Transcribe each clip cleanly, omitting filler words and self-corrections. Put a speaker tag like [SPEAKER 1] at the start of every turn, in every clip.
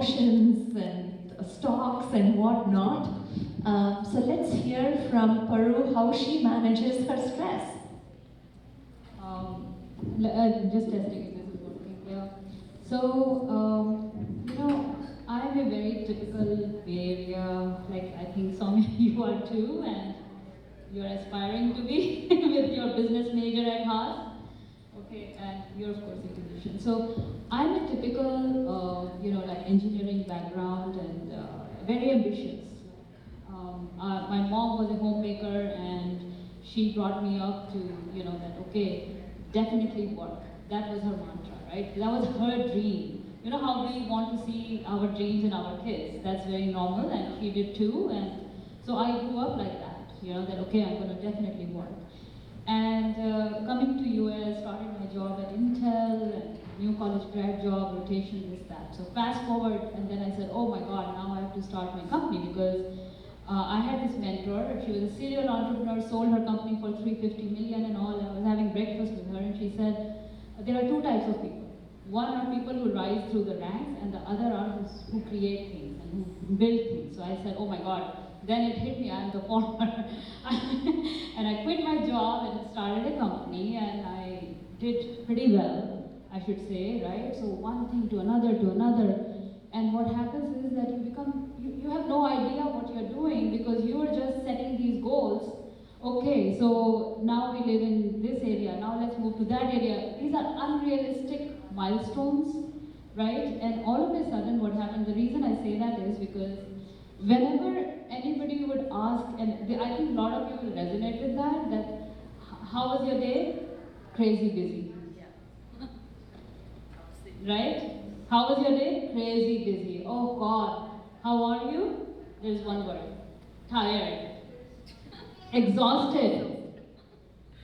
[SPEAKER 1] emotions and stocks and whatnot. So let's hear from Paru how she manages her stress.
[SPEAKER 2] Just testing if this is working. Yeah. So, I'm a very typical Bay Area, like I think some of you are too, and you're aspiring to be with your business major at heart. Okay, and you're of course a physician. So I'm a typical, like engineering background and very ambitious. My mom was a homemaker and she brought me up to, that okay, definitely work. That was her mantra, right? That was her dream. You know how we want to see our dreams in our kids. That's very normal and she did too. And so I grew up like that, that okay, I'm going to definitely work. And coming to US, started my job at Intel, new college grad job, rotation, this, that. So fast forward, and then I said, oh my God, now I have to start my company because I had this mentor. She was a serial entrepreneur, sold her company for 350 million and all. I was having breakfast with her, and she said, there are two types of people. One are people who rise through the ranks, and the other are who create things and who build things. So I said, oh my God. Then it hit me, I'm the former. And I quit my job and started a company, and I did pretty well, I should say, right? So one thing to another to another. And what happens is that you have no idea what you're doing because you are just setting these goals. Okay, so now we live in this area, now let's move to that area. These are unrealistic milestones, right? And all of a sudden what happened, the reason I say that is because whenever anybody would ask, and I think a lot of you will resonate with that how was your day? Crazy busy. Right? How was your day? Crazy busy. Oh God, how are you? There's one word. Tired. Exhausted.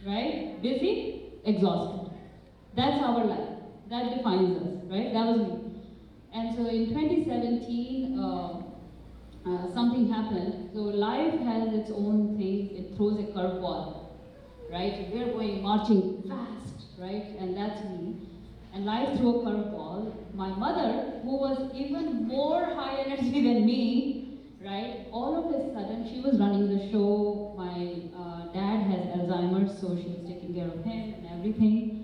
[SPEAKER 2] Right? Busy? Exhausted. That's our life. That defines us, right? That was me. And so in 2017, something happened. So life has its own things. It throws a curveball, right? We're going marching fast, right? And that's me. And life threw a curveball. My mother, who was even more high energy than me, right? All of a sudden, she was running the show. My dad has Alzheimer's, so she was taking care of him and everything.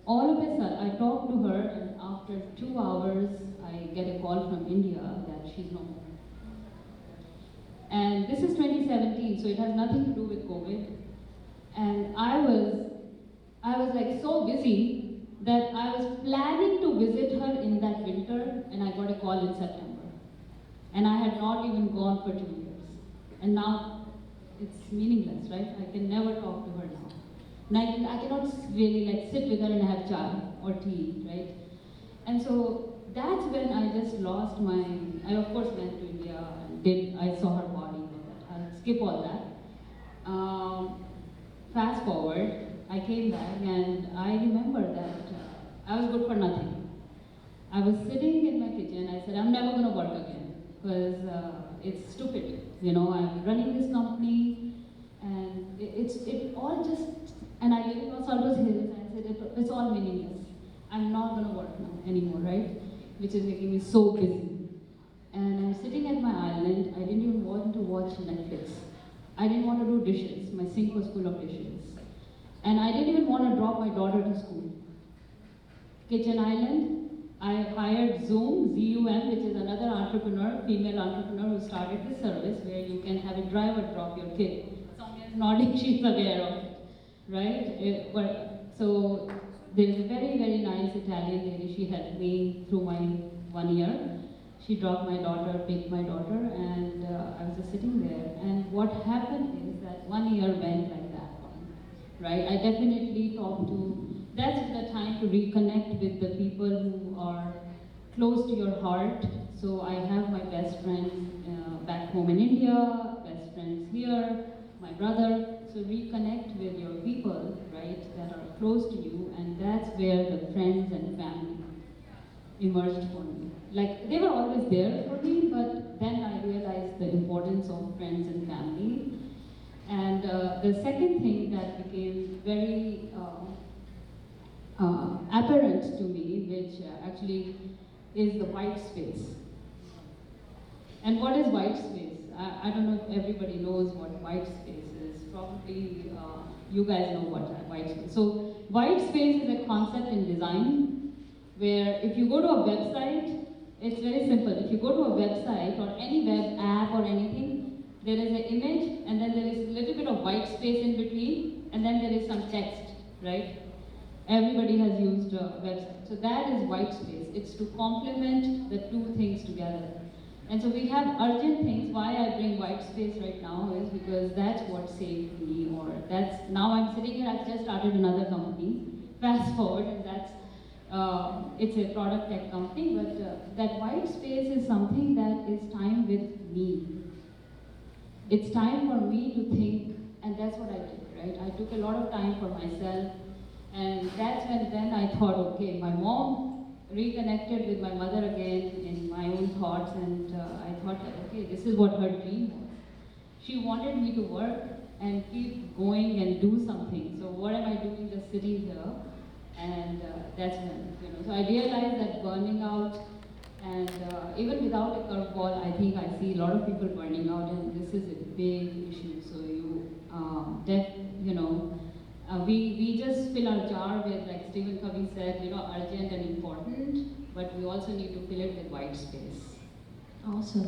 [SPEAKER 2] All of a sudden, I talked to her, and after 2 hours, I get a call from India that she's no more. And this is 2017, so it has nothing to do with COVID. And I was like so busy that I was planning to visit her in that winter, and I got a call in September. And I had not even gone for 2 years. And now it's meaningless, right? I can never talk to her now. And I cannot really like sit with her and have chai or tea, right? And so that's when I just lost I of course went to India and I saw her body, I'll skip all that. Fast forward, I came back and I remember that I was good for nothing. I was sitting in my kitchen, I said, I'm never gonna work again because it's stupid. I'm running this company and it all just, and I live in Los Altos Hills, and I said, it's all meaningless. I'm not gonna work now anymore, right? Which is making me so busy. And I'm sitting at my island, I didn't even want to watch Netflix. I didn't want to do dishes, my sink was full of dishes. And I didn't even want to drop my daughter to school. Kitchen Island, I hired Zoom, Z-U-M, which is another entrepreneur, female entrepreneur who started this service where you can have a driver drop your kid. Sonia's nodding, she's aware of it, right? So there's a very, very nice Italian lady, she helped me through my 1 year. She dropped my daughter, picked my daughter, and I was just sitting there. And what happened is that 1 year went like that, right? I definitely talked to, that's the time to reconnect with the people who are close to your heart. So I have my best friends back home in India, best friends here, my brother. So reconnect with your people, right, that are close to you, and that's where the friends and family emerged for me. Like, they were always there for me, but then I realized the importance of friends and family. And the second thing that became very apparent to me, which actually is the white space. And what is white space? I don't know if everybody knows what white space is. Probably you guys know what white space. So white space is a concept in design where if you go to a website, it's very simple. If you go to a website or any web app or anything, there is an image and then there is a little bit of white space in between and then there is some text, right? Everybody has used a website. So that is white space. It's to complement the two things together. And so we have urgent things. Why I bring white space right now is because that's what saved me, or that's, now I'm sitting here, I've just started another company. Fast forward, and that's, it's a product tech company, but that white space is something that is time with me. It's time for me to think, and that's what I did, right? I took a lot of time for myself, and that's when then I thought, okay, my mom reconnected with my mother again in my own thoughts, and I thought that, okay, this is what her dream was. She wanted me to work and keep going and do something. So what am I doing just sitting here? And that's when, so I realized that burning out, and even without a curveball, I think I see a lot of people burning out, and this is a big issue. So we just fill our jar with, like Stephen Covey said, urgent and important, but we also need to fill it with white space.
[SPEAKER 1] Awesome.